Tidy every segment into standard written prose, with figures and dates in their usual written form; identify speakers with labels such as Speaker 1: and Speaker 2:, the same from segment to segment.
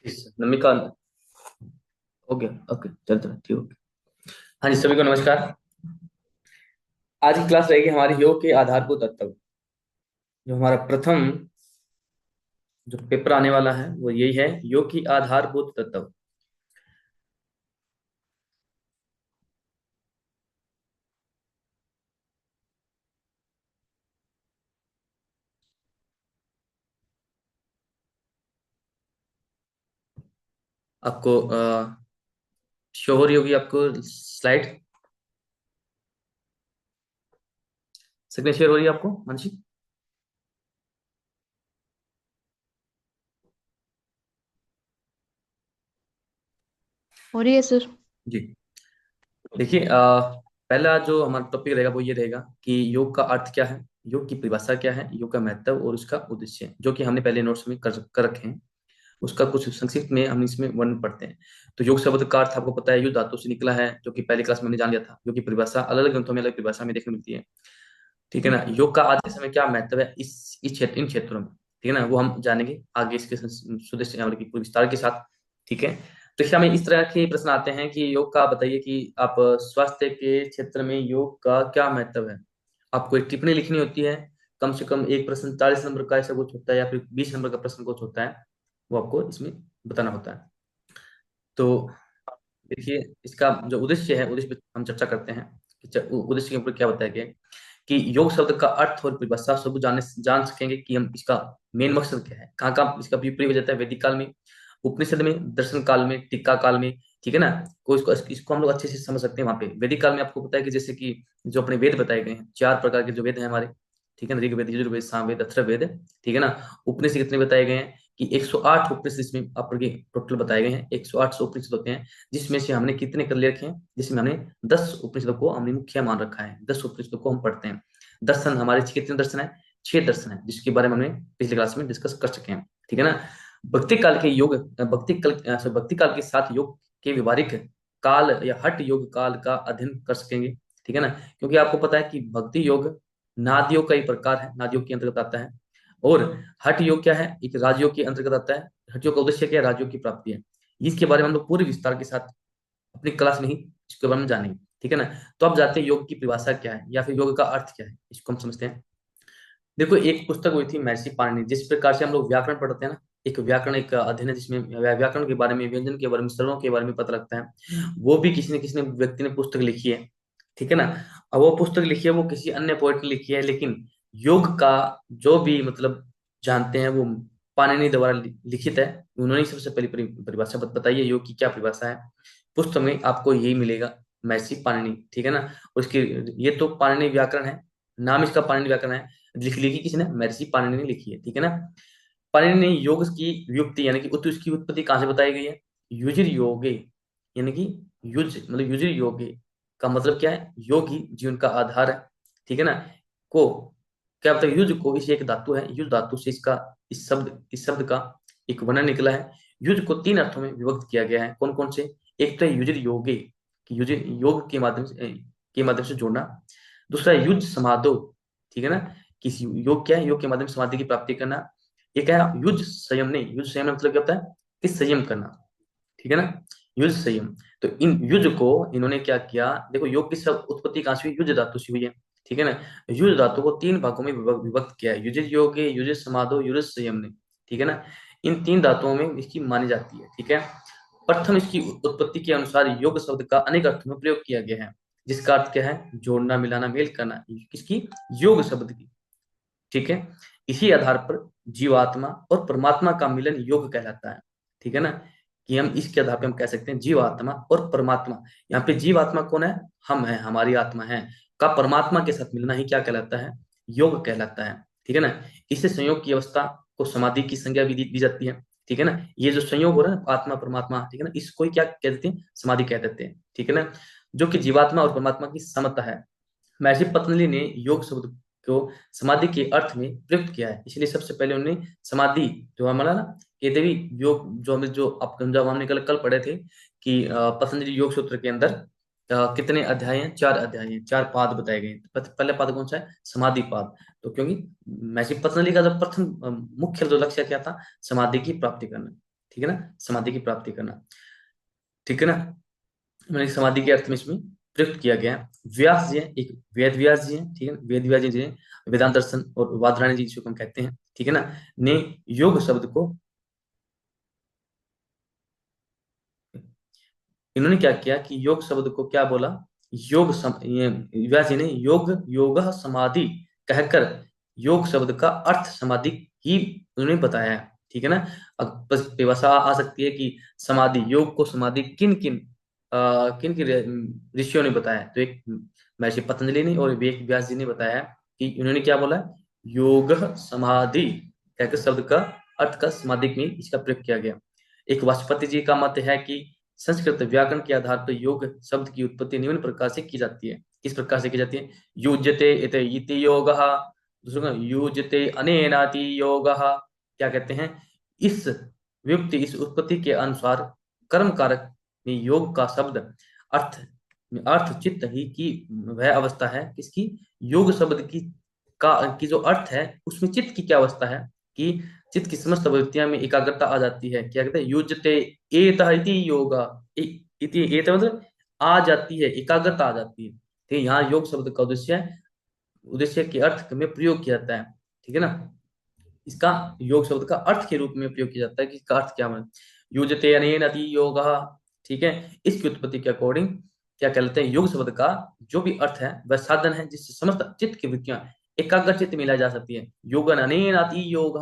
Speaker 1: Namika. Okay okay, चल चल ठीक, ओके। हाँ जी, सभी को नमस्कार। आज की क्लास रहेगी हमारी योग के आधारभूत तत्व। जो हमारा प्रथम जो पेपर आने वाला है वो यही है, योग की आधारभूत तत्व। आपको शो हो रही होगी आपको स्लाइड। स्क्रीन शेयर हो रही है आपको, मानसी?
Speaker 2: हो रही है सर।
Speaker 1: जी। देखिए, पहला जो हमारा टॉपिक रहेगा वो ये रहेगा कि योग का अर्थ क्या है, योग की परिभाषा क्या है, योग का महत्व और उसका उद्देश्य, जो कि हमने पहले नोट्स में कर रखे हैं। उसका कुछ संक्षिप्त में हम इसमें वर्णन पढ़ते हैं। तो योग शब्द का अर्थ आपको पता है, युद्ध धातु से निकला है, जो कि पहली क्लास में हमने जान लिया था। योग की परिभाषा अलग अलग ग्रंथों में अलग परिभाषा में देखने मिलती है। ठीक है ना। योग का आज के समय क्या महत्व है इस क्षेत्र इन क्षेत्रों में, ठीक है ना, वो हम जानेंगे आगे इसके सुदृश्य यानी कि पूरे विस्तार के साथ। ठीक है। तो इसमें इस तरह के प्रश्न आते हैं कि योग का बताइए कि आप स्वास्थ्य के क्षेत्र में योग का क्या महत्व है। आपको एक टिप्पणी लिखनी होती है। कम से कम एक प्रश्न 40 नंबर का ऐसा कुछ होता है, या फिर 20 नंबर का प्रश्न कुछ होता है, वो आपको इसमें बताना होता है। तो देखिए, इसका जो उद्देश्य है, उद्देश्य पे हम चर्चा करते हैं कि उद्देश्य के ऊपर क्या बताया गया है। कि योग शब्द का अर्थ और परिभाषा सब जान सकेंगे कि हम इसका मेन मकसद क्या है, कहाँ कहाँ इसका भी प्रयोग हो जाता है। वैदिक काल में, उपनिषद में, दर्शन काल में, टीका काल में। ठीक है ना। को इसको हम लोग अच्छे से समझ सकते हैं वहां पे। वैदिक काल में आपको पता है कि जैसे कि जो अपने वेद बताए गए हैं, 4 प्रकार के जो वेद हैं हमारे। ठीक है ना, ऋग्वेद, यजुर्वेद, सामवेद, अथर्ववेद। ठीक है ना। उपनिषद कितने बताए गए हैं कि 108 उपनिषद इसमें आपको टोटल बताए गए हैं। 108 उपनिषद होते हैं, जिसमें से हमने कितने कर ले रखे हैं, जिसमें हमने 10 उपनिषदों को हमने मुख्य मान रखा है। 10 उपनिषदों को हम पढ़ते हैं। दर्शन हमारे कितने दर्शन है? 6 दर्शन है, जिसके बारे में हमने पिछले क्लास में डिस्कस कर चुके हैं। ठीक है ना। भक्ति काल के योग, भक्ति काल के साथ योग के व्यवहारिक काल या हठ योग काल का अध्ययन कर सकेंगे। ठीक है ना। क्योंकि आपको पता है कि भक्ति योग नाद योग का एक प्रकार है, नाद योग के अंतर्गत आता है। और हठ योग क्या है, एक राजयोग के अंतर्गत आता है। हठ योग का उद्देश्य क्या है? राजयोग की प्राप्ति है। इसके बारे में हम लोग पूरे विस्तार के साथ अपनी क्लास में ही इसके बारे में जानेंगे। ठीक है ना। तो अब जाते हैं योग की परिभाषा क्या है, या फिर योग का अर्थ क्या है, इसको हम समझते हैं। देखो, एक पुस्तक हुई थी महर्षि पाणिनि, जिस प्रकार से हम लोग व्याकरण पढ़ते हैं ना। एक व्याकरण एक अध्ययन है, जिसमें व्याकरण के बारे में, व्यंजन के बारे में, स्वरों के बारे में पता लगता है। वो भी किसी न किसी ने व्यक्ति ने पुस्तक लिखी है। ठीक है ना। अब वो पुस्तक लिखी है, वो किसी अन्य पोएट ने लिखी है, लेकिन योग का जो भी मतलब जानते हैं वो पाणिनि द्वारा लिखित है। उन्होंने ही सबसे पहली परिभाषा बताई है, योग की क्या परिभाषा है। पुस्तक में आपको यही मिलेगा, महर्षि पाणिनि। ठीक है ना। उसकी, ये तो पाणिनि व्याकरण है, नाम इसका पाणिनि व्याकरण है। लिखी किसने? महर्षि पाणिनि ने लिखी है। ठीक है ना। पाणिनि ने योग की व्युत्पत्ति यानी कि उसकी उत्पत्ति कहाँ से बताई गई है? युजिर योगे, यानी कि युज मतलब युजिर योगे का मतलब क्या है? योग ही जीवन का आधार है। ठीक है ना। को क्या बताया? युज को, इसे एक धातु है, युज धातु से इसका इस शब्द का एक वर्णन निकला है। युज को 3 अर्थों में विभक्त किया गया है। कौन कौन से? एक तो है युजिर योगे, कि युजिर योग के माध्यम से जोड़ना। दूसरा है युज समादो। ठीक है ना। किसी योग क्या है? योग के माध्यम से समाधि की प्राप्ति करना। एक है युज संयम, नहीं, युज संयम मतलब क्या होता है? कि संयम करना। ठीक है ना। युज संयम। तो इन युज को इन्होंने क्या किया, देखो योग की सब उत्पत्ति कहां से हुई? युज धातु से हुई है। ठीक है ना। युज धातु को 3 भागों में विभक्त किया है, युज योगे, युज समाधो, युज संयम ने। ठीक है ना। इन 3 धातुओं में इसकी मानी जाती है। ठीक है। प्रथम इसकी उत्पत्ति के अनुसार योग शब्द का अनेक अर्थों में प्रयोग किया गया है, जिसका अर्थ क्या है? जोड़ना, मिलाना, मेल करना। किसकी? योग शब्द की। ठीक है। इसी आधार पर जीवात्मा और परमात्मा का मिलन योग कहलाता है। ठीक है ना। कि हम इसके आधार पर हम कह सकते हैं जीवात्मा और परमात्मा। यहाँ पे जीवात्मा कौन है? हम है, हमारी आत्मा है। का परमात्मा के साथ मिलना ही क्या कहलाता है? योग कहलाता है। ठीक है ना। इससे संयोग की अवस्था को समाधि की संज्ञा भी दी जाती है। ठीक है ना। ये जो संयोग हो रहा है ना, आत्मा परमात्मा, ठीक है ना, इसको ही क्या कह देते हैं? समाधि कह देते हैं। ठीक है ना। जो कि जीवात्मा और परमात्मा की समता है। महर्षि पतंजलि ने योग शब्द को समाधि के अर्थ में प्रयुक्त किया है, इसलिए सबसे पहले उन्होंने समाधि, जो हमारा ना कहते भी योग, जब हमने कल पढ़े थे कि पतंजलि योग सूत्र के अंदर कितने अध्याय हैं? 4 अध्याय हैं, 4 पाद बताए गए हैं। पहला पाद कौन सा है? समाधि पाद। तो क्योंकि महर्षि पतंजलि का जो प्रथम मुख्य जो लक्ष्य क्या था? समाधि की प्राप्ति करना। ठीक है ना, समाधि की प्राप्ति करना। ठीक है ना, मैंने समाधि के अर्थ में इसमें प्रयुक्त किया गया है। व्यास जी हैं, एक वेद व्यास जी हैं, ठीक है ना, वेद व्यास जी हैं, वेदांत दर्शन और वादरायण जी जिसको हम कहते हैं, ठीक है ना, ने योग शब्द को, इन्होंने क्या किया कि योग शब्द को क्या बोला, ये व्यास जी ने योग योग समाधि कहकर योग शब्द का अर्थ समाधि ही उन्होंने बताया है। ठीक है ना। अब बस परिभाषा आ सकती है कि समाधि, योग को समाधि किन किन किन किन ऋषियों ने बताया है। तो एक महर्षि पतंजलि ने और वेद व्यास जी ने बताया है कि उन्होंने क्या बोला, योग समाधि कहकर शब्द का अर्थ का समाधि में इसका प्रयोग किया गया। एक वाचस्पति जी का मत है कि संस्कृत व्याकरण के आधार पर योग शब्द की उत्पत्ति निम्न प्रकार से की जाती है। किस प्रकार से की जाती है, युज्यते इति योगः, दूसरा का युज्यते अनेनाति योगः। क्या कहते हैं, इस व्युक्ति इस उत्पत्ति के अनुसार कर्म कारक में योग का शब्द अर्थ अर्थ चित्त ही की वह अवस्था है, किसकी, योग शब्द की जो अर्थ है उसमें चित्त की क्या अवस्था है कि चित्त की समस्त प्रवृत्तियां में एकाग्रता आ जाती है। क्या कहते हैं, युजते एतः इति योगा, इति एत मतलब आ जाती है, एकाग्रता आ जाती है। ठीक है, यहाँ योग शब्द का उद्देश्य के अर्थ में प्रयोग किया जाता है। ठीक है ना, इसका योग शब्द का अर्थ के रूप में प्रयोग किया जाता है कि इसका अर्थ क्या है, युजते अनेन अति योग। ठीक है, इसकी उत्पत्ति के अकॉर्डिंग क्या कहते हैं, योग शब्द का जो भी अर्थ है वह साधन है जिससे समस्त चित्त की वृत्तियां एकाग्र चित्त में लाई जा सकती है। योगन अनेन अति योग,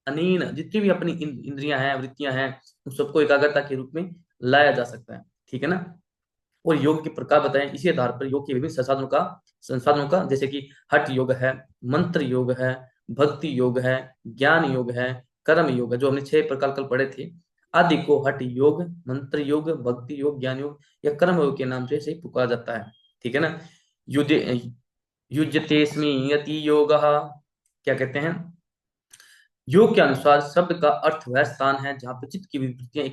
Speaker 1: अनेन जितनी भी अपनी इंद्रियां हैं वृत्तियां हैं उन सबको एकाग्रता के रूप में लाया जा सकता है। ठीक है ना, और योग के प्रकार बताएं इसी आधार पर योग के विभिन्न संसाधनों का जैसे कि हठ योग है, मंत्र योग है, भक्ति योग है, ज्ञान योग है, कर्म योग है, जो हमने 6 प्रकार कल पढ़े थे, आदि को हठ योग, मंत्र योग, भक्ति योग, ज्ञान योग या कर्म योग के नाम से इसे पुकारा जाता है। ठीक है ना, युद्ध युज्यतेस्मि यति योग, क्या कहते हैं, योग के अनुसार शब्द का अर्थ वह स्थान है जहां पर चित्त की विवृत्तियां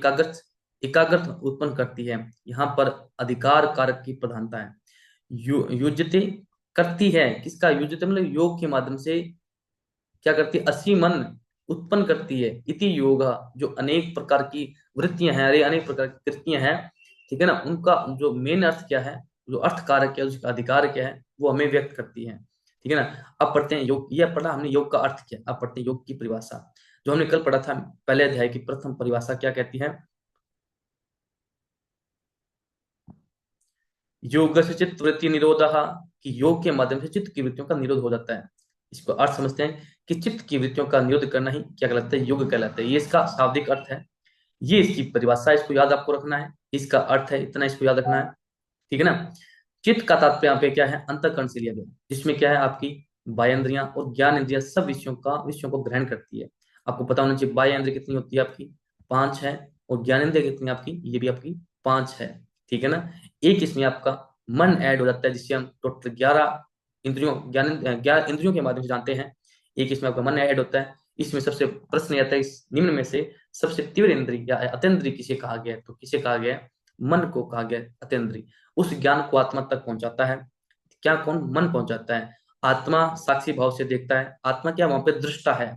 Speaker 1: एकाग्रत उत्पन्न करती है। यहाँ पर अधिकार कारक की प्रधानता है। युजते करती है, किसका, युजते मतलब योग के माध्यम से क्या करती है, असीम मन उत्पन्न करती है। इति योगा, जो अनेक प्रकार की वृत्तियां हैं, अरे अनेक प्रकार की कृतियां हैं, ठीक है ना, उनका जो मेन अर्थ क्या है, जो अर्थ कारक है, उसका अधिकार क्या है, वो हमें व्यक्त करती है। ठीक है ना, अब पढ़ते हैं योग, यह पढ़ा हमने योग का अर्थ क्या, अब पढ़ते हैं योग की परिभाषा। जो हमने कल पढ़ा था पहले अध्याय की प्रथम परिभाषा क्या कहती है, योग से चित्त वृत्ति निरोध, कि योग के माध्यम से चित्त की वृत्तियों का निरोध हो जाता है। इसको अर्थ समझते हैं कि चित्त की वृत्तियों का निरोध करना ही क्या कहलाता है, योग कहलाता है। ये इसका शाब्दिक अर्थ है, ये इसकी परिभाषा, इसको याद आपको रखना है, इसका अर्थ है इतना, इसको याद रखना है। ठीक है ना, चित्त का तात्पर्य यहाँ पे क्या है, अंतःकरण से लिया गया, जिसमें क्या है आपकी बाह्य इंद्रियां और ज्ञान इंद्रियां सब विषयों को ग्रहण करती है। आपको पता होना चाहिए बाह्य इंद्रिय कितनी होती है आपकी, 5 है, और ज्ञान इंद्रिय कितनी है आपकी, ये भी आपकी 5 है। ठीक है ना, एक इसमें आपका मन ऐड हो जाता है, जिससे हम टोटल 11 इंद्रियों ज्ञान इंद्रियों के माध्यम से जानते हैं। एक इसमें आपका मन ऐड होता है। इसमें सबसे प्रश्न आता है, इस निम्न में से सबसे तीव्र इंद्रिय या अतीन्द्रिय किसे कहा गया है, तो किसे कहा गया है, मन को कहा गया है अतीन्द्रिय। उस ज्ञान को आत्मा तक पहुंचाता है, क्या, कौन, मन पहुंचाता है। आत्मा साक्षी भाव से देखता है, आत्मा क्या वहां पे दृष्टा है।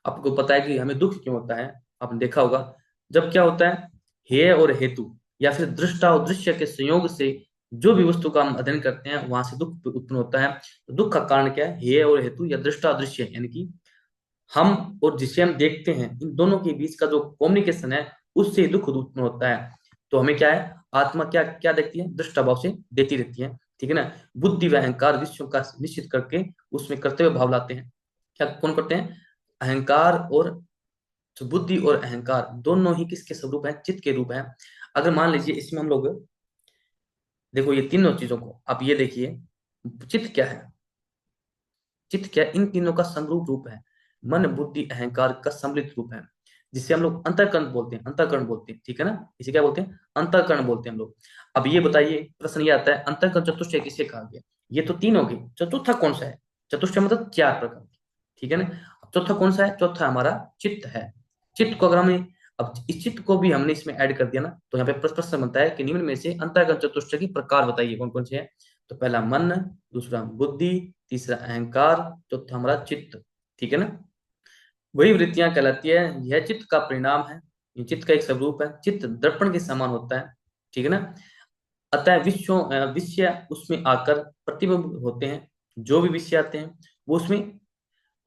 Speaker 1: आपको पता है कि हमें दुख क्यों होता है, आपने देखा होगा, जब क्या होता है, हेय और हेतु या फिर दृष्टा और दृश्य के संयोग से जो भी वस्तु का हम अध्ययन करते हैं वहां से दुख उत्पन्न होता है। तो दुख का कारण क्या है, हेय और हेतु या दृष्टा दृश्य, यानी कि हम और जिसे हम देखते हैं इन दोनों के बीच का जो कम्युनिकेशन है उससे दुख उत्पन्न होता है। तो हमें क्या है, आत्मा क्या क्या देखती है, दृष्टा भाव से देती रहती है। ठीक है ना, बुद्धि व अहंकार विषयों का निश्चित करके उसमें कर्तव्य भाव लाते हैं। क्या कौन करते हैं, अहंकार और, तो बुद्धि और अहंकार दोनों ही किसके स्वरूप है, चित्त के रूप है। अगर मान लीजिए इसमें हम लोग देखो ये तीनों चीजों को आप ये देखिए, चित्त क्या है, चित्त क्या है, इन तीनों का समरूप रूप है। मन बुद्धि अहंकार का सम्मिलित रूप है, जिसे हम लोग अंतःकरण बोलते हैं, अंतःकरण बोलते हैं। ठीक है ना, इसे क्या बोलते हैं, अंतःकरण बोलते हैं हम लोग। अब ये बताइए, प्रश्न ये आता है, अंतःकरण चतुष्टय किसे कहा गया, ये तो तीन हो गए, चतुर्था कौन सा है, चतुष्टय मतलब 4 प्रकार के। ठीक है ना, अब चौथा कौन सा है, चौथा हमारा चित्त है। चित्त को अगर हमें, अब इस चित्त को भी हमने इसमें ऐड कर दिया ना, तो यहाँ पे प्रश्न बनता है कि निम्न में से अंतःकरण चतुष्टय के प्रकार बताइए कौन कौन से हैं। तो पहला मन, दूसरा बुद्धि, तीसरा अहंकार, चौथा हमारा चित्त। ठीक है ना, वही वृत्तियां कहलाती है, यह चित्त का परिणाम है, ये चित्त का एक स्वरूप है, चित्त दर्पण के समान होता है, ठीक है ना। अतः विषय उसमें आकर प्रतिबिंब होते हैं। जो भी विषय आते हैं वो उसमें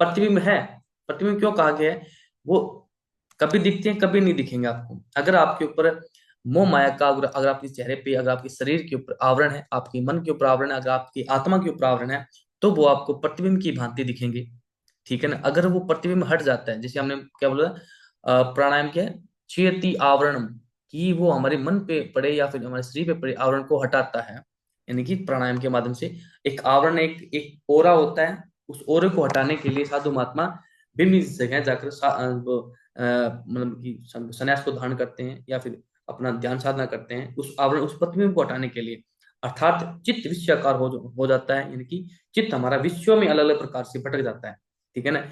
Speaker 1: प्रतिबिंब है। प्रतिबिंब क्यों कहा गया है? वो कभी दिखते हैं, कभी नहीं दिखेंगे आपको। अगर आपके ऊपर मोह माया का, अगर आपके चेहरे पे, अगर आपके शरीर के ऊपर आवरण है, आपके मन के ऊपर आवरण है, अगर आपकी आत्मा के ऊपर आवरण है, तो वो आपको प्रतिबिंब की भांति दिखेंगे, ठीक है ना। अगर वो प्रतिबिंब हट जाता है, जैसे हमने क्या बोला, प्राणायाम क्या है, चेती आवरणम, कि वो हमारे मन पे पड़े या फिर हमारे शरीर पे पड़े आवरण को हटाता है, यानी कि प्राणायाम के माध्यम से। एक आवरण, एक एक ओरा होता है, उस ओरे को हटाने के लिए साधु महात्मा भिन्न जगह जाकर मतलब कि संन्यास को धारण करते हैं या फिर अपना ध्यान साधना करते हैं उस आवरण, उस प्रतिबिंब को हटाने के लिए। अर्थात चित्त विषयाकार हो जाता है, यानी कि चित्त हमारा विषयों में अलग अलग प्रकार से भटक जाता है, ठीक है ना।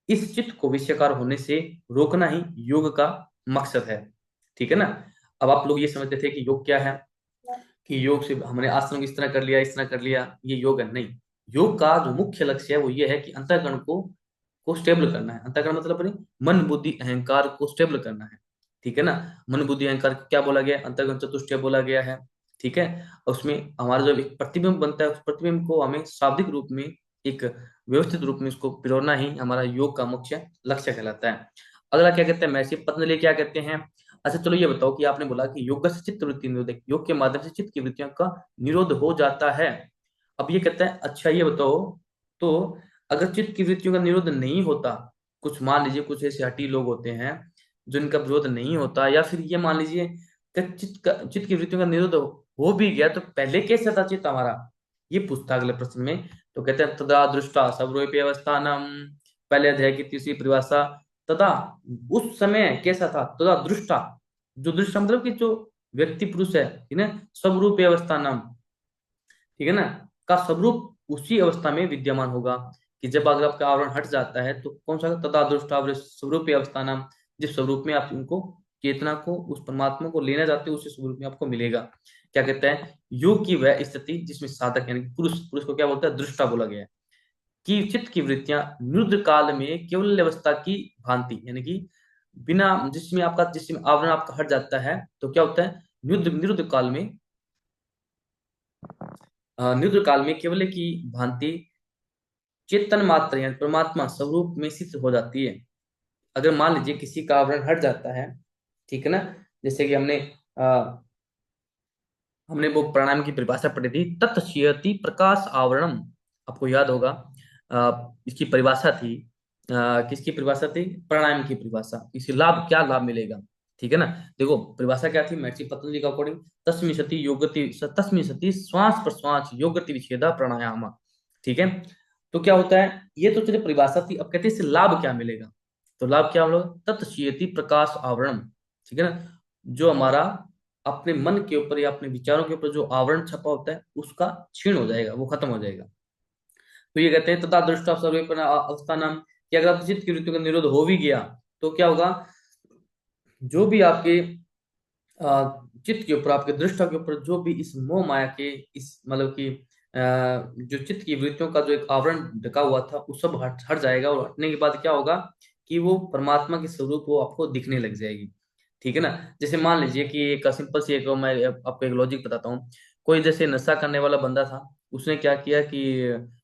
Speaker 1: इस चित्त को विषयकार होने से रोकना ही योग का मकसद है, ठीक है ना। अब आप लोग ये समझते थे कि योग क्या है, कि योग से हमने आसन इस तरह कर लिया, इस तरह कर लिया, ये योग है। नहीं, योग का जो मुख्य लक्ष्य है वो ये है कि अंतःकरण को स्टेबल करना है। अंतःकरण मतलब अपने मन बुद्धि अहंकार को स्टेबल करना है, ठीक है ना। मन बुद्धि अहंकार को क्या बोला गया है? अंतःकरण चतुष्टय बोला गया है, ठीक है। और उसमें हमारा जो एक प्रतिबिंब बनता है, उस प्रतिबिंब को हमें शाब्दिक रूप में, एक व्यवस्थित रूप में उसको पिरोना ही हमारा योग का मुख्य लक्ष्य कहलाता है। अगला क्या कहते हैं, महर्षि पतंजलि क्या कहते हैं? अच्छा चलो ये बताओ कि आपने बोला कि योग से चित्त वृत्ति निरोधक, योग के माध्यम से चित्त की वृत्तियों का निरोध हो जाता है। अब ये कहता है, अच्छा ये बताओ, तो अगर चित्त की वृत्तियों का निरोध नहीं होता, कुछ मान लीजिए कुछ ऐसे हठी लोग होते हैं जिनका विरोध नहीं होता, या फिर ये मान लीजिए कि चित्त की वृत्तियों का निरोध हो भी गया, तो पहले कैसा था चित्त हमारा? ये पूछता अगले प्रश्न में। तो कहते हैं तदा दृष्टा सर्वरूपी अवस्थानम, पहले अध्याय की तीसरी परिभाषा। तदा, उस समय कैसा था? तदा दृष्टा, जो दृष्टा मतलब कि जो व्यक्ति पुरुष है, ठीक है, स्वरूप अवस्था नाम, ठीक है ना, का स्वरूप उसी अवस्था में विद्यमान होगा। कि जब अगर आपका आवरण हट जाता है तो कौन सा? तदा दृष्टा स्वरूप अवस्था नाम, जिस स्वरूप में आप उनको, चेतना को, उस परमात्मा को लेना चाहते हो, उसी स्वरूप में आपको मिलेगा। क्या कहता है? योग की वह स्थिति जिसमें साधक यानी कि पुरुष, पुरुष को क्या बोलता है? दृष्टा बोला गया है। कि चित्त की वृत्तियां निरुद्ध काल में केवल अवस्था की भांति, यानी कि बिना, जिसमें आपका, जिसमें आवरण आपका हट जाता है, तो क्या होता है? निरुद्ध निरुद्ध काल में, निरुद्ध काल में केवल की भांति चेतन मात्र यानी परमात्मा स्वरूप में सिद्ध हो जाती है। अगर मान लीजिए किसी का आवरण हट जाता है, ठीक है ना, जैसे कि हमने वो प्राणायाम की परिभाषा पढ़ी थी, तत्क्षयति प्रकाश आवरणम, आपको याद होगा। इसकी परिभाषा थी, किसकी परिभाषा थी? प्राणायाम की परिभाषा। इससे लाभ, क्या लाभ मिलेगा, ठीक है ना। देखो परिभाषा क्या थी महर्षि पतंजलि का अकॉर्डिंग, तस्मिन् सति योगति, तस्मिन् सति श्वास प्रश्वास योगति विच्छेदा प्राणायाम, ठीक है। तो क्या होता है, ये तो चलिए परिभाषा थी। अब कहते हैं इससे लाभ क्या मिलेगा? तो लाभ क्या होगा? तत्क्षयति प्रकाश आवरणम, ठीक है ना। जो हमारा अपने मन के ऊपर या अपने विचारों के ऊपर जो आवरण छपा होता है उसका क्षीण हो जाएगा, वो खत्म हो जाएगा। तो ये कहते हैं तथा दृष्टा सर्वेपन अवस्थानम, कि अगर आप चित्त की वृत्तियों का निरोध हो भी गया तो क्या होगा? जो भी आपके चित्त के ऊपर, आपके दृष्टा के ऊपर जो भी इस मोह माया के, इस मतलब कि जो चित्त की वृत्तियों का जो एक आवरण ढका हुआ था, वो सब हट हट जाएगा। और हटने के बाद क्या होगा? कि वो परमात्मा के स्वरूप वो आपको दिखने लग जाएगी, ठीक है ना। जैसे मान लीजिए कि एक सिंपल सी, एक मैं आपको एक लॉजिक बताता हूँ। कोई जैसे नशा करने वाला बंदा था, उसने क्या किया कि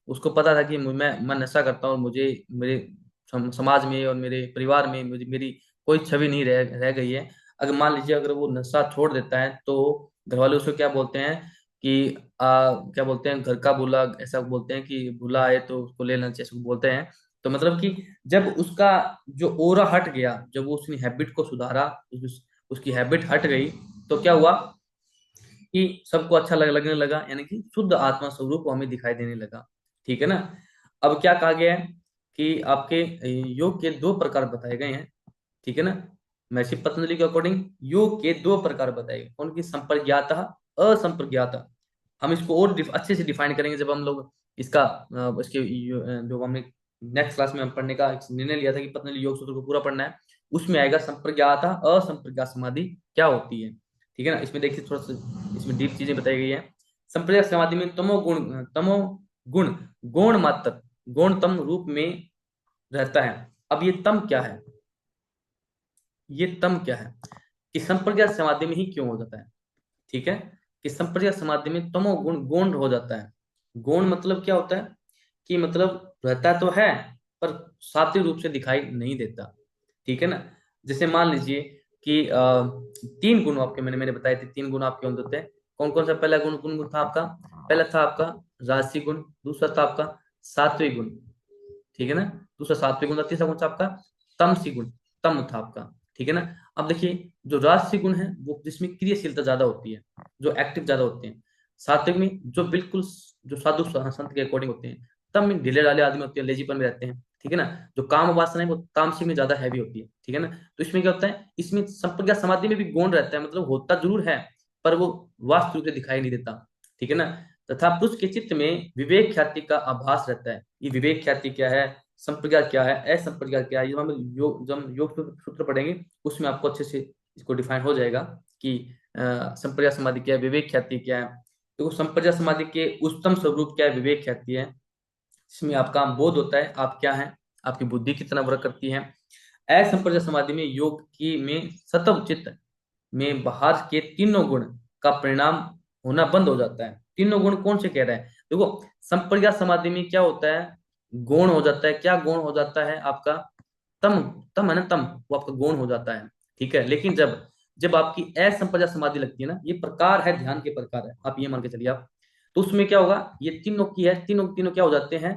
Speaker 1: उसको पता था कि मैं नशा करता हूँ और मुझे, मेरे समाज में और मेरे परिवार में मुझे, मेरी कोई छवि नहीं रह गई है। अगर मान लीजिए अगर वो नशा छोड़ देता है तो घर वाले उसको क्या बोलते हैं कि क्या बोलते हैं, घर का बुला, ऐसा बोलते हैं कि बुला आए तो उसको ले लेना चाहिए, उसको बोलते हैं। तो मतलब कि जब उसका जो ओरा हट गया, जब वो उसने हैबिट को सुधारा, उसकी हैबिट हट गई, तो क्या हुआ कि सबको अच्छा लगने लगा, यानी कि शुद्ध आत्मा स्वरूप हमें दिखाई देने लगा, ठीक है ना। अब क्या कहा गया है कि आपके योग के दो प्रकार बताए गए हैं, ठीक है ना। महर्षि पतंजलि के अकॉर्डिंग योग के दो प्रकार बताए गए, उनकी संप्रज्ञात, असंप्रज्ञात। हम इसको और अच्छे से डिफाइन करेंगे जब हम लोग इसका जो हमने नेक्स्ट क्लास में हम पढ़ने का एक निर्णय लिया था कि पतंजलि योग सूत्र को पूरा पढ़ना है, उसमें आएगा संप्रज्ञात असंप्रज्ञात समाधि क्या होती है, ठीक है ना। इसमें देखिए थोड़ा सा, इसमें डीप चीजें बताई गई है। संप्रज्ञात समाधि में तमो गुण गौण मात्र, गौणतम रूप में रहता है। अब ये तम क्या है? ये तम क्या है कि संप्रज्ञात समाधि में ही क्यों हो जाता है। ठीक है, कि संप्रज्ञात समाधि में तमोगुण गौण हो जाता है। गौण मतलब क्या होता है कि मतलब रहता तो है पर सात्विक रूप से दिखाई नहीं देता। ठीक है ना। जैसे मान लीजिए कि तीन गुण आपके मैंने मैंने बताए थे, तीन गुण आपके अंदर होते हैं। कौन कौन सा पहला गुण गुण गुण था आपका? पहला था आपका राजसी गुण, दूसरा था आपका सात्विक गुण। ठीक है ना। दूसरा सात्विक गुण था, तीसरा गुण था आपका तमसी गुण, तम था आपका। ठीक है ना। अब देखिए जो राजसी गुण है वो जिसमें क्रियाशीलता ज्यादा होती है, जो एक्टिव ज्यादा होते हैं। सात्विक में जो बिल्कुल जो साधु संत के अकॉर्डिंग होते हैं। तम में ढीले ढाले आदमी होते हैं, लेजीपन में रहते हैं। ठीक है ना। जो काम वासना है वो तामसिक में ज्यादा हैवी होती है। ठीक है ना। तो इसमें क्या होता है, इसमें संप्रज्ञात समाधि में भी गुण रहता है, मतलब होता जरूर है पर वो वास्तु रूप से दिखाई नहीं देता। ठीक है ना। तथा पुरुष के चित्त में विवेक ख्याति का आभास रहता है। ये विवेक ख्याति क्या है, संप्रज्ञात क्या है, असंप्रज्ञात क्या है, ये हम योग जब योग सूत्र पढ़ेंगे उसमें आपको अच्छे से इसको डिफाइन हो जाएगा कि संप्रज्ञात समाधि क्या है, विवेक ख्याति क्या है। तो संप्रज्ञात समाधि के उच्चतम स्वरूप क्या है, विवेक ख्याति है। इसमें आपका बोध होता है आप क्या है, आपकी बुद्धि कितना वर्क करती है। असंप्रज्ञात समाधि में योग की में सतव चित्त में बाहर के तीनों गुण का परिणाम होना बंद हो जाता है। तीनों गुण कौन से कह रहे हैं, देखो संप्रज्ञात समाधि में क्या होता है, गौण हो जाता है। क्या गौण हो जाता है आपका? तम, तम है ना, तम वो आपका गौण हो जाता है। ठीक है, लेकिन जब जब आपकी असंप्रज्ञात समाधि लगती है ना, ये प्रकार है ध्यान के प्रकार है, आप ये मान के चलिए आप। तो उसमें क्या होगा, ये तीनों की है, तीनों तीनों क्या हो जाते हैं,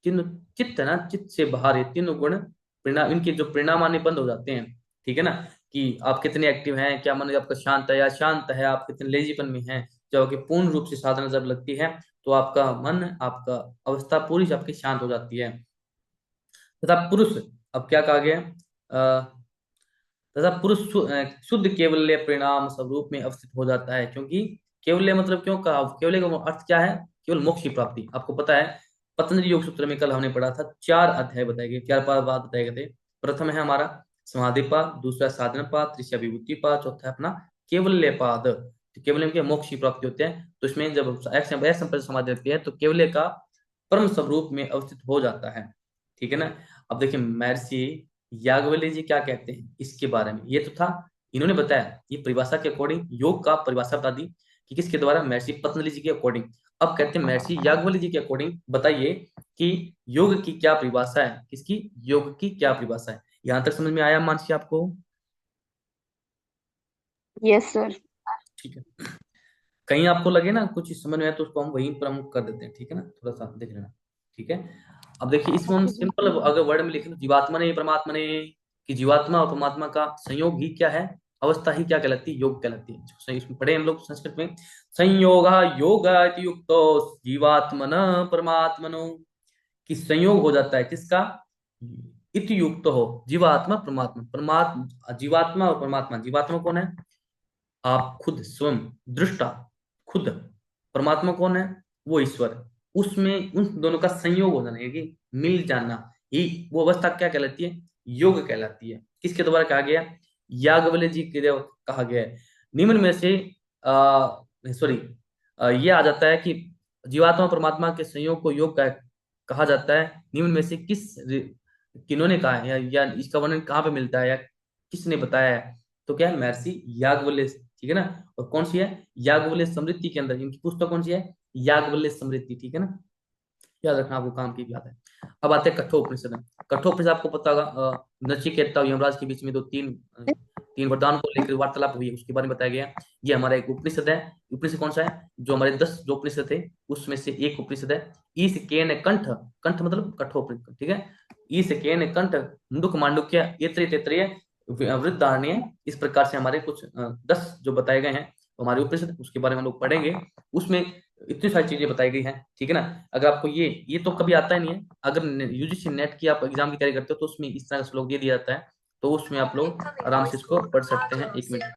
Speaker 1: तीनों चित्त है ना, चित्त से बाहर ये तीनों गुण परिणाम, इनके जो परिणाम आने बंद हो जाते हैं। ठीक है ना। कि आप कितने एक्टिव हैं, क्या मन आपका शांत है या शांत है, आप कितने लेजीपन में हैं। जब आपकी पूर्ण रूप से साधना जब लगती है तो आपका मन, आपका अवस्था पूरी से आपकी शांत हो जाती है। तथा पुरुष, अब क्या कहा गया तथा पुरुष शुद्ध केवल्य परिणाम स्वरूप में अवस्थित हो जाता है। क्योंकि केवल्य मतलब क्यों कहा, केवल्य का अर्थ क्या है, केवल मोक्ष की प्राप्ति। आपको पता है पतंजलि योग सूत्र में कल हमने पढ़ा था, चार अध्याय बताए गए, चार पाद बताए गए थे। प्रथम है हमारा समाधि पाद, दूसरा साधन पाद, तीसरा विभूति पाद, चौथा है अपना केवल्य पाद। तो केवल्य के मोक्ष की प्राप्ति होते हैं। तो इसमें जब असंप्रज्ञात समाधि लगती है तो केवल्य का परम स्वरूप में अवस्थित हो जाता है। ठीक है ना। अब देखिए महर्षि याज्ञवल्क्य जी क्या कहते हैं इसके बारे में, ये तो था इन्होंने बताया, ये परिभाषा के अकॉर्डिंग योग का परिभाषा बता दी कि किसके द्वारा, महर्षि पतंजलि जी के अकॉर्डिंग। अब कहते हैं महर्षि याज्ञवल्क्य जी के अकॉर्डिंग बताइए कि योग की क्या परिभाषा है, किसकी, योग की क्या परिभाषा है। यहां तक समझ में आया मानसी आपको?
Speaker 2: Yes sir.
Speaker 1: ठीक है। कहीं आपको लगे ना कुछ समझ में आया तो उसको हम वहीं पर हम कर देते हैं। ठीक है ना, थोड़ा सा देख लेना। ठीक है। अब देखिए इसमें हम
Speaker 2: ओके सर।
Speaker 1: सिंपल अगर वर्ड में लिखें तो जीवात्मा ने परमात्मा ने, कि जीवात्मा और परमात्मा का संयोग ही क्या है, अवस्था ही क्या कहलाती है, योग कहलाती है। सही, इसमें पढ़े हम लोग संस्कृत में, संयोग योग युक्तो जीवात्मन परमात्मनो, कि संयोग हो जाता है किसका, इति युक्त हो जीवात्मा परमात्मा, परमात्मा जीवात्मा और परमात्मा। जीवात्मा कौन है, आप खुद स्वयं दृष्टा, खुद। परमात्मा कौन है, वो ईश्वर। उसमें उन दोनों का संयोग हो जाना है कि मिल जाना ही वो अवस्था क्या कहलाती है, योग कहलाती है। किसके द्वारा कहा गया, याज्ञवल्क्य जी के द्वारा कहा गया है। निम्न में से सॉरी, ये आ जाता है कि जीवात्मा और परमात्मा के संयोग को योग कहा जाता है। निम्न में से किन्होंने कहा है या इसका वर्णन कहाँ पे मिलता है या किसने बताया है, तो क्या है, महर्षि याज्ञवल्क्य। ठीक है ना। और कौन सी है, याज्ञवल्क्य स्मृति के अंदर, इनकी पुस्तक कौन सी है, याज्ञवल्क्य स्मृति। ठीक है ना, याद रखना, आपको काम की बात है। अब आते हैं कठोपनिषद में। कठोपनिषद आपको पता होगा, नचिकेता और यमराज के बीच में दो तीन वरदान को लेकर वार्तालाप हुई है, उसके बारे में बताया गया। ये हमारा एक उपनिषद है। उपनिषद कौन सा है, जो हमारे 10 जो उपनिषद थे उसमें से एक उपनिषद है। ईस केन कंठ, कंठ मतलब कठोपनिषद। ठीक है। ईस केन कंठ मुंडुक मांडुक्य एत्रे तेत्रेय वृद्धारण्य, इस प्रकार से हमारे कुछ 10 जो बताए गए हैं हमारे उपनिषद, उसके बारे में हम लोग पढ़ेंगे। उसमें इतनी सारी चीजें बताई गई हैं। ठीक है ना। अगर आपको ये तो कभी आता ही नहीं है, अगर यूजीसी नेट की आप एग्जाम की तैयारी करते हो तो उसमें इस तरह का श्लोक दे दिया जाता है, तो उसमें आप लोग आराम से इसको पढ़ सकते हैं। एक मिनट।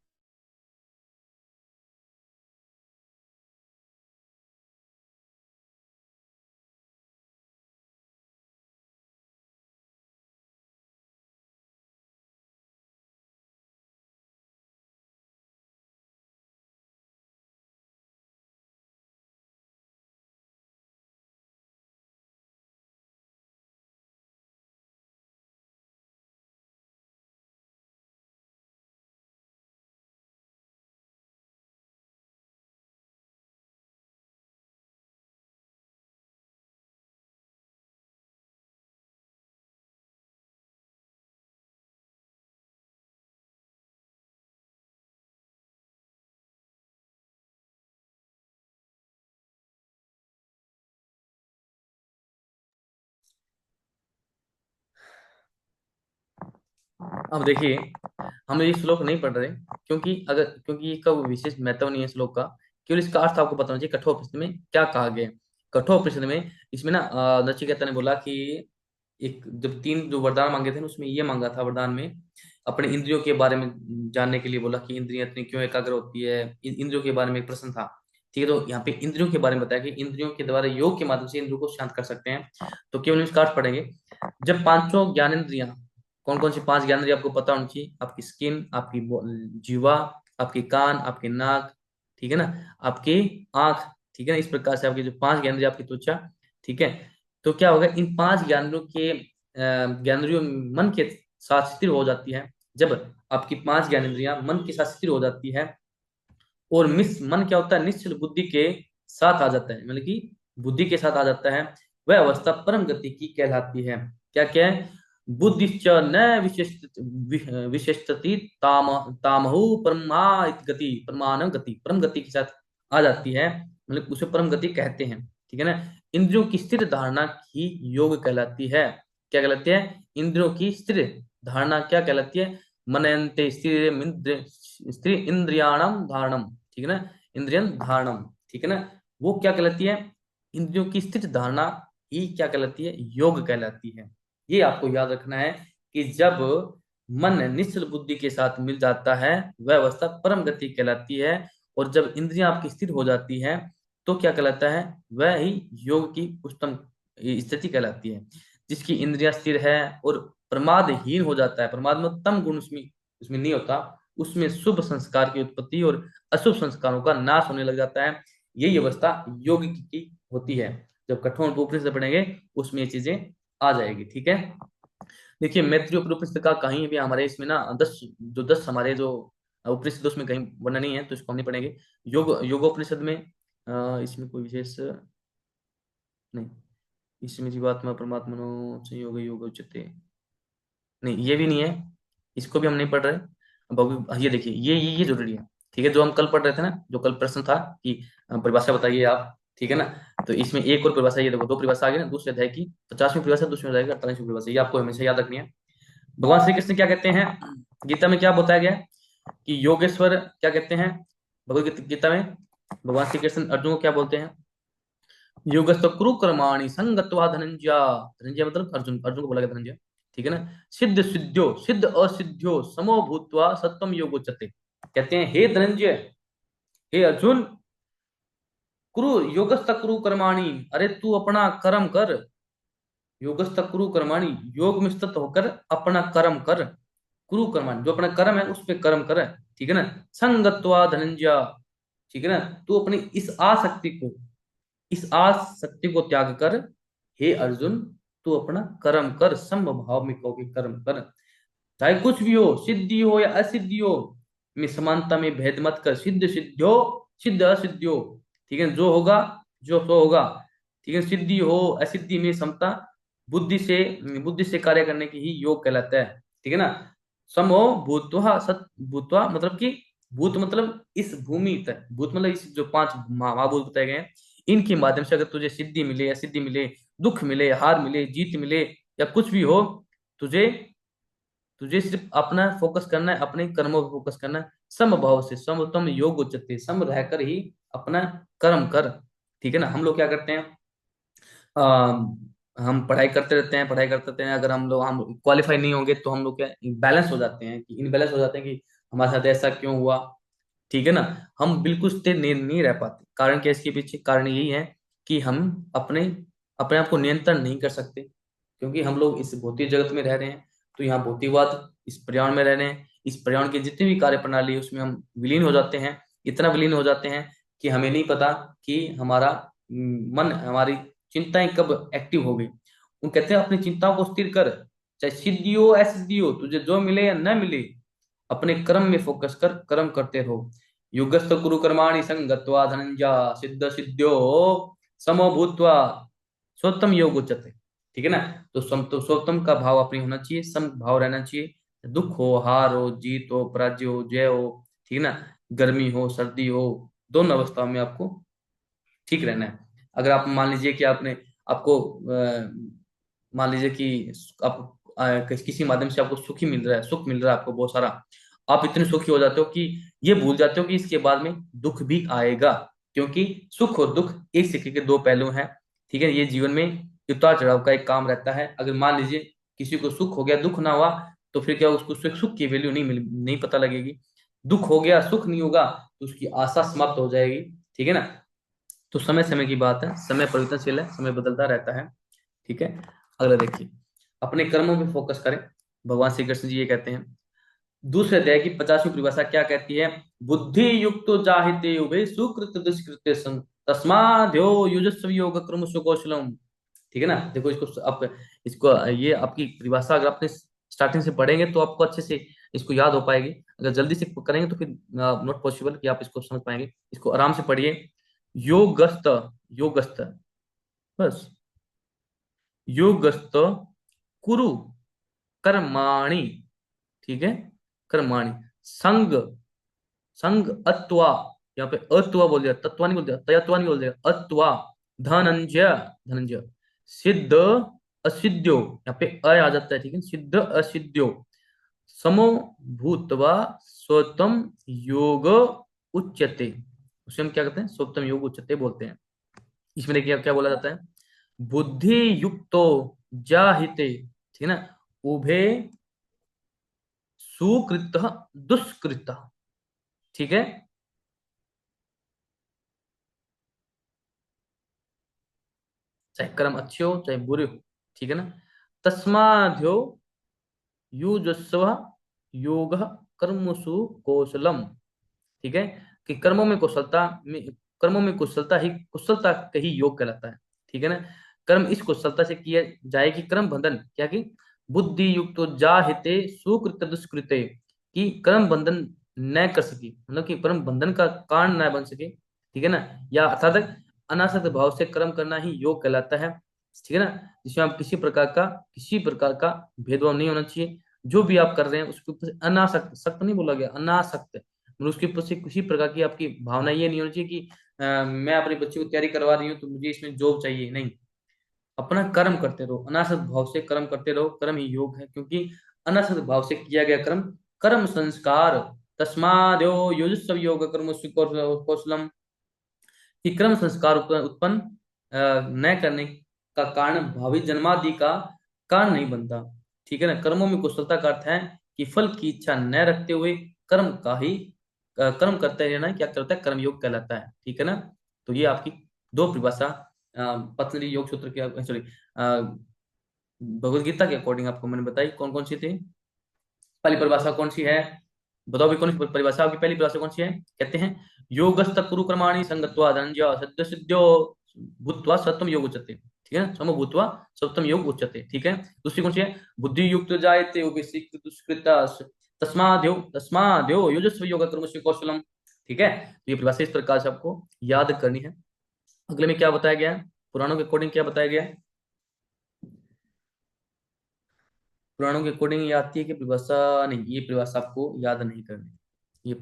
Speaker 1: अब देखिए, हम ये श्लोक नहीं पढ़ रहे, क्योंकि इसका वो विशेष महत्व नहीं है श्लोक का। केवल इसका अर्थ आपको पता होना चाहिए कठोपनिषद में क्या कहा गया है। कठोपनिषद में इसमें ना नचिकेता ने बोला कि एक जब तीन जो वरदान मांगे थे ना, उसमें ये मांगा था वरदान में, अपने इंद्रियों के बारे में जानने के लिए बोला कि इंद्रियां इतनी क्यों एकाग्र होती है। इंद्रियों के बारे में एक प्रश्न था। ठीक है, तो यहाँ पे इंद्रियों के बारे में बताया कि इंद्रियों के द्वारा योग के माध्यम से इंद्रियों को शांत कर सकते हैं। तो केवल इसका अर्थ पढ़ेंगे। जब पांचों ज्ञानेंद्रियां, कौन कौन सी पांच ज्ञानेंद्रियां आपको पता होनी चाहिए? आपकी स्किन, आपकी जीवा, आपके कान, आपके नाक, ठीक है ना, आपकी आंख, ठीक है ना, इस प्रकार से आपकी जो पांच ज्ञानेंद्रियां, आपकी त्वचा, ठीक है। तो क्या होगा, इन पांच ज्ञानेंद्रियों के ज्ञानेंद्रियों मन के साथ स्थिर हो जाती है। जब आपकी पांच ज्ञानेंद्रियां मन के साथ स्थिर हो जाती है, और मिस मन क्या होता है, निश्चल बुद्धि के साथ आ जाता है, मतलब कि बुद्धि के साथ आ जाता है, वह अवस्था परम गति की कहलाती है। क्या क्या है? बुद्धिश्च न विशिष्टति ताम तामहु परमा गति, परमाणु गति, परम गति के साथ आ जाती है, मतलब उसे परम गति कहते हैं। ठीक है ना। इंद्रियों की स्थिर धारणा ही योग कहलाती है। क्या कहलाती है? इंद्रियों की स्थिर धारणा क्या कहलाती है? मनयन्ते स्त्री इंद्रियाणम धारणम, ठीक है ना, इंद्रियन धारणम, ठीक है ना, वो क्या कहलाती है? इंद्रियों की स्थिर धारणा ही क्या कहलाती है? योग कहलाती है। ये आपको याद रखना है कि जब मन निश्चल बुद्धि के साथ मिल जाता है, वह अवस्था परम गति कहलाती है। और जब इंद्रियां आपकी स्थिर हो जाती है, तो क्या कहलाता है? वह ही योग की उच्चतम स्थिति कहलाती है। जिसकी इंद्रियां स्थिर है और प्रमादहीन हो जाता है, प्रमाद में तम गुण उसमें उसमें नहीं होता, उसमें शुभ संस्कार की उत्पत्ति और अशुभ संस्कारों का नाश होने लग जाता है। यही अवस्था योग की होती है। जब कठोर उपनिषद पढ़ेंगे, उसमें ये चीजें आ जाएगी। ठीक है। देखिए, मैत्रेय उपनिषद का कहीं भी हमारे इसमें ना 10 हमारे जो उपनिषद, उसमें कहीं वर्णन नहीं है, तो इसको हम नहीं पढ़ेंगे। योगोपनिषद में इसमें कोई विशेष नहीं। इसमें जीवात्मा परमात्मा नो संयोग योग उच्यते, नहीं ये भी नहीं है, इसको भी हम नहीं पढ़ रहे। अब ये देखिए, ये जरूरी है। ठीक है, जो हम कल पढ़ रहे थे ना, जो कल प्रश्न था कि परिभाषा बताइए आप, ठीक है ना। तो इसमें एक और परिभाषा, ये देखो, दो परिभाषा आ गई ना, दूसरे अध्याय की 50वीं परिभाषा, दूसरे अध्याय की 48वीं परिभाषा, ये आपको हमेशा याद रखनी है। भगवान श्री कृष्ण क्या कहते हैं गीता में? क्या बताया गया है कि योगेश्वर क्या कहते हैं भगवत गीता में? भगवान श्री कृष्ण अर्जुन को क्या बोलते हैं? योगस्थ कुरु कर्माणि संगत्वा धनंजय, धनंजय मतलब अर्जुन, अर्जुन को बोला गया धनंजय, ठीक है ना। सिद्ध सिद्ध्यो सिद्ध असिद्ध्यो समो भूत्वा सत्वम योगोचते, कहते हैं हे धनंजय, हे अर्जुन, कुरु योगस्थ कुरु कर्माणि, अरे तू अपना कर्म कर। योगस्थ कुरु कर्माणि, योग में स्थित होकर अपना कर्म कर। कुरु कर्माणि, जो अपना कर्म है उस पे कर्म कर, ठीक है ना। संगत्वा धनंजय, ठीक है ना, तू अपनी इस आसक्ति को त्याग कर, हे अर्जुन, तू अपना कर्म कर, समभाव में कहो कि कर्म कर। चाहे कुछ भी हो, सिद्धि हो या असिद्धि हो, में समानता में भेद मत कर। सिद्ध सिद्ध्यो सिद्ध असिद्ध्यो, ठीक है, जो होगा जो तो होगा, ठीक है। सिद्धि हो असिद्धि में समता, बुद्धि से कार्य करने की ही योग कहलाता है, ठीक है ना। समो भूतवा सत भूतवा मतलब कि भूत मतलब इस भूमि तक, भूत मतलब इस जो पांच महाभूत बताए गए हैं, इनके माध्यम से अगर तुझे सिद्धि मिले, असिद्धि मिले, दुख मिले, हार मिले, जीत मिले, या कुछ भी हो, तुझे तुझे सिर्फ अपना फोकस करना है, अपने कर्मों पर फोकस करना है। समभाव से समतम योग उच्चते, सम रहकर ही अपना कर्म कर, ठीक है ना। हम लोग क्या करते हैं? हम पढ़ाई करते रहते हैं, पढ़ाई करते रहते हैं, अगर हम क्वालिफाई नहीं होंगे, तो हम लोग क्या बैलेंस हो जाते हैं, कि इनबैलेंस हो जाते हैं कि हमारे साथ ऐसा क्यों हुआ, ठीक है ना। हम बिल्कुल स्थिर नहीं रह पाते। कारण क्या है इसके पीछे? कारण यही है कि हम अपने अपने आप को नियंत्रण नहीं कर सकते, क्योंकि हम लोग इस भौतिक जगत में रह रहे हैं। तो यहाँ भौतिकवाद, इस पर्यावरण में रह रहे हैं, इस पर्यावरण की जितनी भी कार्य प्रणाली है, उसमें हम विलीन हो जाते हैं। इतना विलीन हो जाते हैं कि हमें नहीं पता कि हमारा मन, हमारी चिंताएं कब एक्टिव हो गई। वो कहते हैं अपनी चिंताओं को स्थिर कर, चाहे सिद्धि हो असिद्धि हो, तुझे जो मिले या न मिले, अपने कर्म में फोकस कर, कर्म करते रहो। युगस्थ कुरु कर्माणि संगत्वा धनंजय सिद्ध सिद्ध्यो समो भूत्वा स्वतम योग उच्यते, ठीक है ना। तो स्वतम का भाव अपनी होना चाहिए, सम भाव रहना चाहिए। दुख हो, हार हो, जीत हो, पराजय हो, जय हो, ठीक है ना, गर्मी हो, सर्दी हो, दोनों अवस्थाओं में आपको ठीक रहना है। अगर आप मान लीजिए कि आपने आपको मान लीजिए कि आप किसी माध्यम से आपको सुखी मिल रहा है, सुख मिल रहा है आपको बहुत सारा, आप इतने सुखी हो जाते हो कि ये भूल जाते हो कि इसके बाद में दुख भी आएगा। क्योंकि सुख और दुख एक सिक्के के दो पहलू हैं। ठीक है, ये जीवन में उतार चढ़ाव का एक काम रहता है। अगर मान लीजिए किसी को सुख हो गया, दुख ना हुआ, तो फिर क्या उसको सुख सुख की वैल्यू नहीं पता लगेगी। दुख हो गया, सुख नहीं होगा, तो उसकी आशा समाप्त हो जाएगी। ठीक है ना। तो समय समय की बात है, समय परिवर्तनशील है, समय बदलता रहता है। ठीक है। अगला देखिए, अपने कर्मों पे फोकस करें। भगवान श्री कृष्ण जी ये कहते हैं। दूसरे अध्याय की 50वीं परिभाषा क्या कहती है? बुद्धि युक्तो जाहिते उभे सुकृत दुष्कृते संग तस्माद्यो युजस्व योग कर्म कौशलम। ठीक है ना। देखो इसको आप, इसको ये आपकी परिभाषा अगर आपने स्टार्टिंग से पढ़ेंगे तो आपको अच्छे से इसको याद हो पाएगी। अगर जल्दी से करेंगे तो फिर नॉट पॉसिबल कि आप इसको समझ पाएंगे। इसको आराम से पढ़िए। योगस्त, योगस्त, बस, योगस्त कुरु कर्माणि। ठीक है, कर्माणि संग, संग अत्वा, यहाँ पे अत्वा बोल दिया, तत्वा नहीं बोल दिया, तयत्वा नहीं बोल दिया, अत्वा धनंजय, धनंजय सिद्ध असिद्ध्यो, यहाँ पे अ आ जाता है। ठीक है, सिद्ध असिद्ध्यो समो भूतवा स्वतम योग उच्यते। उसे हम क्या कहते हैं? स्वतम योग उच्यते बोलते हैं। इसमें देखिए क्या बोला जाता है? बुद्धि युक्तो जाहिते, ठीक है ना, उभे सुकृत दुष्कृत। ठीक है, चाहे कर्म अच्छे हो चाहे बुरे हो। ठीक है ना। तस्माद्यो युजस्व योग कर्मसु कौशलम। ठीक है, कि कर्मों में कुशलता ही, कुशलता का ही योग कहलाता है। ठीक है ना। कर्म इस कुशलता से किया जाए कि कर्म बंधन क्या, कि बुद्धि युक्त जाहिते सुकृत दुष्कृते, कि कर्म बंधन न कर सके, मतलब कि कर्म बंधन का कारण न बन सके। ठीक है ना। या अर्थात अनासक्त भाव से कर्म करना ही योग कहलाता है। ठीक है ना। जिसमें आप किसी प्रकार का भेदभाव नहीं होना चाहिए। जो भी आप कर रहे हैं उसके ऊपर से अनासक्त, सक्त नहीं बोला गया, अनासक्त, मतलब उसके ऊपर से किसी प्रकार की आपकी भावना ये नहीं होनी चाहिए कि मैं अपने बच्चे को तैयारी करवा रही हूँ तो मुझे इसमें जॉब चाहिए, नहीं। अपना कर्म करते रहो, अनासक्त भाव से कर्म करते रहो, कर्म ही योग है। क्योंकि अनासक्त भाव से किया गया कर्म कर्म संस्कार। तस्माद्यो युजस्व योग कर्म कौशलम, कि कर्म संस्कार उत्पन्न न करने का कारण भावी जन्मादि का कारण नहीं बनता। ठीक है ना। कर्मों में कुशलता का अर्थ है कि फल की इच्छा न रखते हुए कर्म का ही कर्म करते रहना क्या करता है? कर्मयोग कहलाता है। ठीक है ना। तो ये आपकी दो परिभाषा पतंजलि योग सूत्र के, सॉरी, भगवत गीता के अकॉर्डिंग आपको मैंने बताई। कौन कौन सी थी? पहली परिभाषा कौन सी है? बताओ भी, कौन सी परिभाषा आपकी पहली परिभाषा कौन सी है? कहते हैं योगस्थ कुरु कर्माणि संगत्वा धनंजय सद्य सिद्ध्यो भूत्वा सत्वम योग उच्यते। ठीक है, सम भूत्वा सत्वम योग उच्यते। ठीक है। दूसरी कौन सी है? बुद्धि युक्त जायते उभिसिक्त दुष्कृता तस्माद्यो युजस्व योग कर्मसु कौशलम। ठीक है। तो ये परिभाषा इस प्रकार से आपको याद करनी है। अगले में क्या बताया गया है? पुराणों के अकॉर्डिंग क्या बताया गया है? पुराणों के अकॉर्डिंग ये आती है कि परिभाषा नहीं, ये परिभाषा आपको याद नहीं करनी, ये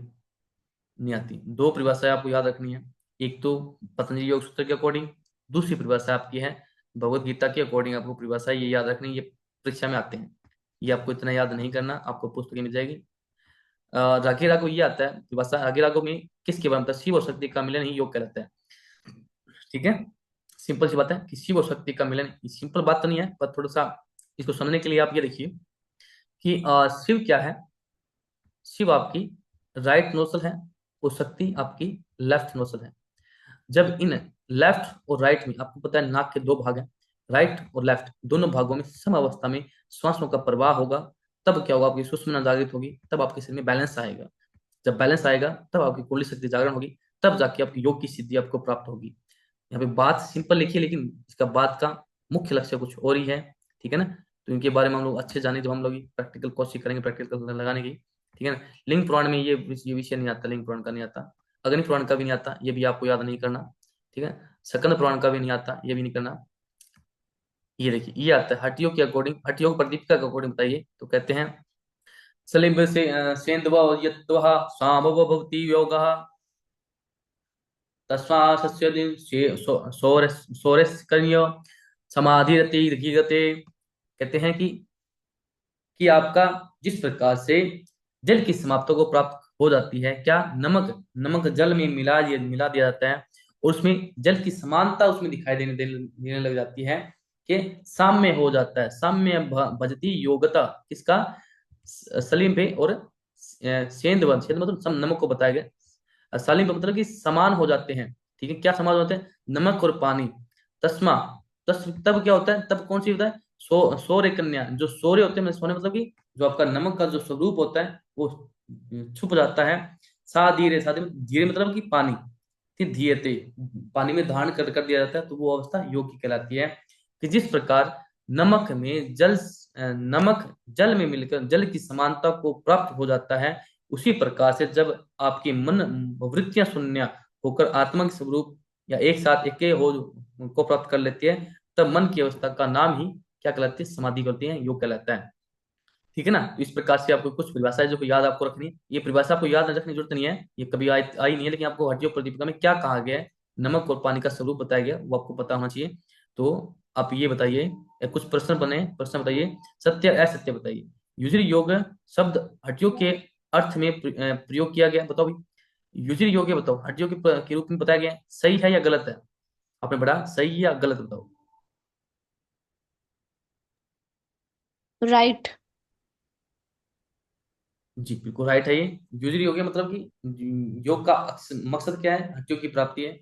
Speaker 1: नहीं आती। दो परिभाषाएं आपको याद रखनी है। एक तो पतंजलि योग सूत्र के अकॉर्डिंग, दूसरी परिभाषा आपकी है भगवत गीता के अकॉर्डिंग। आपको परिभाषा ये याद रखनी है, ये परीक्षा में आते हैं। ये आपको इतना याद नहीं करना, आपको पुस्तकें मिल जाएगी। रागी रागो ये आता है परिभाषा। रागी रागो में किसके बारे में बताया? शिव और शक्ति का मिलन ही योग कहलाता है। ठीक है, सिंपल सी बात है कि शिव और शक्ति का मिलन, सिंपल बात तो नहीं है पर थोड़ा सा इसको समझने के लिए आप ये देखिए कि शिव क्या है। शिव आपकी राइट नोस्टल है और शक्ति आपकी लेफ्ट नोस्टल है। जब इन लेफ्ट और राइट में, आपको पता है नाक के दो भाग हैं, राइट और लेफ्ट, दोनों भागों में सम अवस्था में श्वासों का प्रवाह होगा, तब क्या होगा? आपकी सुषुम्ना जागृत होगी, तब आपके शरीर में बैलेंस आएगा। जब बैलेंस आएगा तब आपकी कुंडली शक्ति जागरण होगी, तब जाके आपकी योग की सिद्धि आपको प्राप्त होगी। यहाँ पे बात सिंपल लिखी है लेकिन इसका बात का मुख्य लक्ष्य कुछ और ही है। ठीक है ना। तो इनके बारे में हम लोग अच्छे जाने, जब हम लोग प्रैक्टिकल कोशिश करेंगे प्रैक्टिकल लगाने की। ठीक है ना। लिंग पुराण में ये विषय नहीं आता, लिंग पुराण का नहीं आता, अग्नि पुराण का भी नहीं आता, ये भी आपको याद नहीं करना। ठीक है। स्कंद पुराण का भी नहीं आता, ये भी नहीं करना। ये देखिए ये आता है हठ योग के अकॉर्डिंग, हठ योग प्रदीपिका के अकॉर्डिंग बताइए। तो कहते हैं सलिब से सेंद्व यत्त्वः सामव भवति योगः तस्मास्य दिन सोरस कन्य समाधि रति गीगते। कहते हैं कि कि आपका जिस प्रकार से जल की समाप्ति को प्राप्त हो जाती है, क्या नमक नमक जल में मिला दिया जाता है, और उसमें जल की समानता उसमें दिखाई देने लग जाती है, कि साम्य हो जाता है। साम्य भजती योगता किसका? सलीम पे और सेंध सेंध मतलब नमक को बताया गया। सालिम पे मतलब कि समान हो जाते हैं। ठीक है, क्या समान होते हैं? नमक और पानी। तस्मा तब क्या होता है? तब कौन सी होता है? सौर्य कन्या। जो सौर्य होते हैं, सोने मतलब कि जो आपका नमक का जो स्वरूप होता है वो छुप जाता है। सा धीरे सा धीरे मतलब कि पानी, फिर धीयते पानी में धारण कर दिया जाता है, तो वो अवस्था योग की कहलाती है। कि जिस प्रकार नमक में नमक जल में मिलकर जल की समानता को प्राप्त हो जाता है, उसी प्रकार से जब आपकी मन वृत्तियां शून्य होकर आत्मा के स्वरूप या एक साथ एक हो को प्राप्त कर लेती है, तब मन की अवस्था का नाम ही क्या कहलाती है? समाधि कहलाती है, योग कहलाता है। ठीक है ना? तो इस प्रकार से आपको कुछ परिभाषा है जो को याद आपको रखनी है। ये परिभाषा आपको याद रखने की जरूरत नहीं है, ये कभी आई नहीं है, लेकिन आपको हठयोग प्रदीपिका में क्या कहा गया है, नमक और पानी का स्वरूप बताया गया, वो आपको पता होना चाहिए। तो आप ये बताइए, कुछ प्रश्न बने, प्रश्न बताइए, सत्य असत्य बताइए। युजरी योग शब्द हठयोग के अर्थ में प्रयोग किया गया, बताओ भाई। युजरी योग है, बताओ हठयोग के रूप में बताया गया है, सही है या गलत है? आपने पढ़ा, सही या गलत बताओ।
Speaker 2: राइट।
Speaker 1: जी बिल्कुल राइट है ये। यूजरी योग है मतलब कि योग का मकसद क्या है? हट्टियों की प्राप्ति है।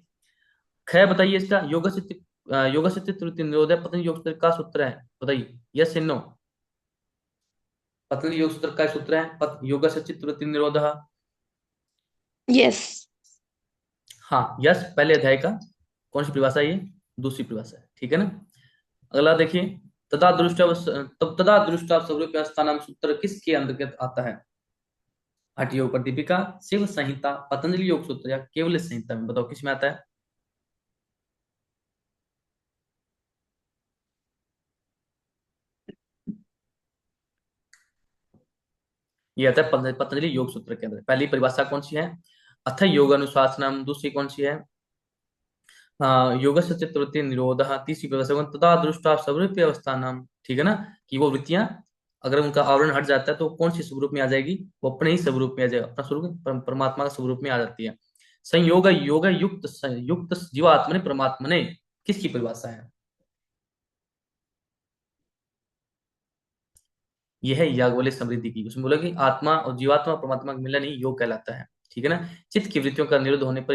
Speaker 1: खै बताइए इसका, योग से त्रुटि निरोध है, पतंजलि योग सूत्र का सूत्र है, बताइए यस नो। पतंजलि योग सूत्र का सूत्र है योग से त्रुटि निरोध।
Speaker 2: यस।
Speaker 1: हाँ यस, पहले अध्याय का कौन सी परिभाषा है ये? दूसरी परिभाषा है, ठीक है ना? अगला देखिए, तदा दृष्टा स्वरूप स्थान सूत्र किसके अंतर्गत आता है? हठ योग पर दीपिका, शिव संहिता, पतंजलि योग सूत्र या केवल संहिता में, बताओ किस में आता है? ये आता है पतंजलि योग सूत्र के अंदर। पहली परिभाषा कौन सी है? अथ योग अनुशासनम। दूसरी कौन सी है? योग से चित्तवृत्ति निरोध। तीसरी परिभाषा तथा दृष्टा स्वरूप अवस्थानम। ठीक है ना? कि वो वृत्तियां अगर उनका आवरण हट जाता है तो कौन सी स्वरूप में आ जाएगी? वो अपने ही स्वरूप में आ जाएगा, अपना स्वरूप परमात्मा का स्वरूप में आ जाती है। संयोग योग युक्त युक्त जीवात्मने परमात्मने किसकी परिभाषा है? यह है याज्ञवल्क्य समृद्धि की। उसमें बोला कि आत्मा और जीवात्मा और परमात्मा का मिलन ही योग कहलाता है। ठीक है ना? चित्त की वृत्तियों का निरोध होने पर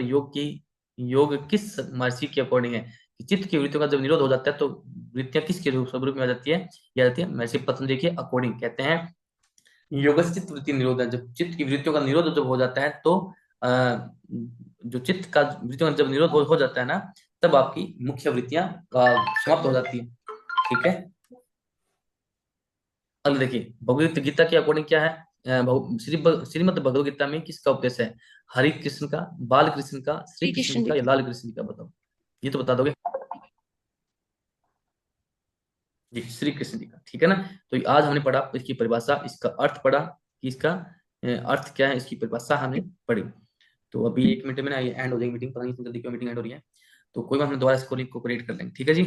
Speaker 1: योग किस महर्षि के अकॉर्डिंग है? कि चित्त की वृत्तियों का जब निरोध हो जाता है तो वृत्तियां किसके स्वरूप में आ जाती है? ये आ जाती है महर्षि पतंजलि के अकॉर्डिंग। कहते हैं योग चित्त वृत्ति निरोध है। जब चित्त की वृत्तियों का निरोध जब हो जाता है तो अ, जो चित्त का वृत्तियों का जब निरोध हो जाता है ना, तब आपकी मुख्य वृत्तियां समाप्त हो जाती है। ठीक है? अब देखिए, भगवत गीता के अकॉर्डिंग क्या है? श्रीमद् भगवत गीता में किसका उपदेश है? हरि कृष्ण का, बाल कृष्ण का, श्री
Speaker 2: श्री
Speaker 1: कृष्ण जी
Speaker 2: कृष्ण जी
Speaker 1: का या
Speaker 2: का।
Speaker 1: लाल कृष्ण जी का? बताओ, ये तो बता दोगे। जी श्री कृष्ण जी का। ठीक है ना? तो आज हमने पढ़ा इसकी परिभाषा, इसका अर्थ पढ़ा कि इसका अर्थ क्या है, इसकी परिभाषा हमने पढ़ी। तो अभी 1 मिनट में ना ये एंड हो जाएगी मीटिंग, पता नहीं इतनी जल्दी क्यों मीटिंग एंड हो रही है। तो कोई बात, हम दोबारा इसको कोऑपरेट कर लेंगे, ठीक है जी।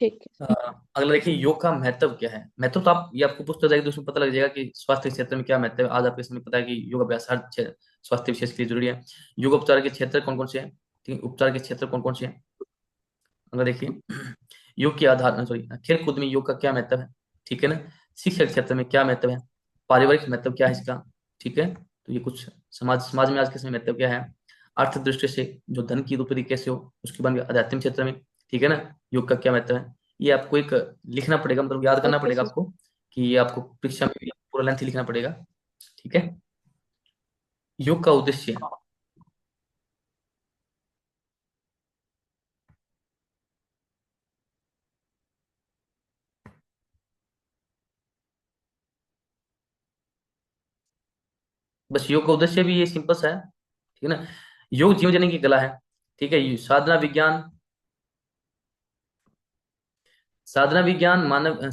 Speaker 2: ठीक है।
Speaker 1: अ, अगला देखिए, योग का महत्व क्या है। महत्व तो आप ये आपको पुस्तक जाएगी तो उसमें पता लग जाएगा कि स्वास्थ्य के क्षेत्र में क्या महत्व है। आज आपके समय पता है कि योग अभ्यास हर स्वास्थ्य विशेष के लिए जरूरी है। योग उपचार के क्षेत्र कौन कौन से हैं? ठीक है, उपचार के क्षेत्र कौन कौन से हैं? अगला देखिए, योग के आधार सॉरी खेल कूद में योग का क्या महत्व है? ठीक है ना? शिक्षा के क्षेत्र में क्या महत्व है? पारिवारिक महत्व क्या है इसका? ठीक है, तो ये कुछ समाज में आज के समय महत्व क्या है? अर्थ दृष्टि से जो धन की उत्पत्ति कैसे हो, उसके बाद में आध्यात्मिक क्षेत्र में, ठीक है ना, योग का क्या महत्व है? ये आपको एक लिखना पड़ेगा, मतलब याद करना
Speaker 2: ओके
Speaker 1: पड़ेगा
Speaker 2: सर।
Speaker 1: आपको, कि ये आपको परीक्षा में भी पूरा लेंथ लिखना पड़ेगा। ठीक है? योग का उद्देश्य, बस योग का उद्देश्य भी ये सिंपल सा है। ठीक है ना? योग जीवन जीने की कला है। ठीक है, साधना विज्ञान, साधना विज्ञान मानव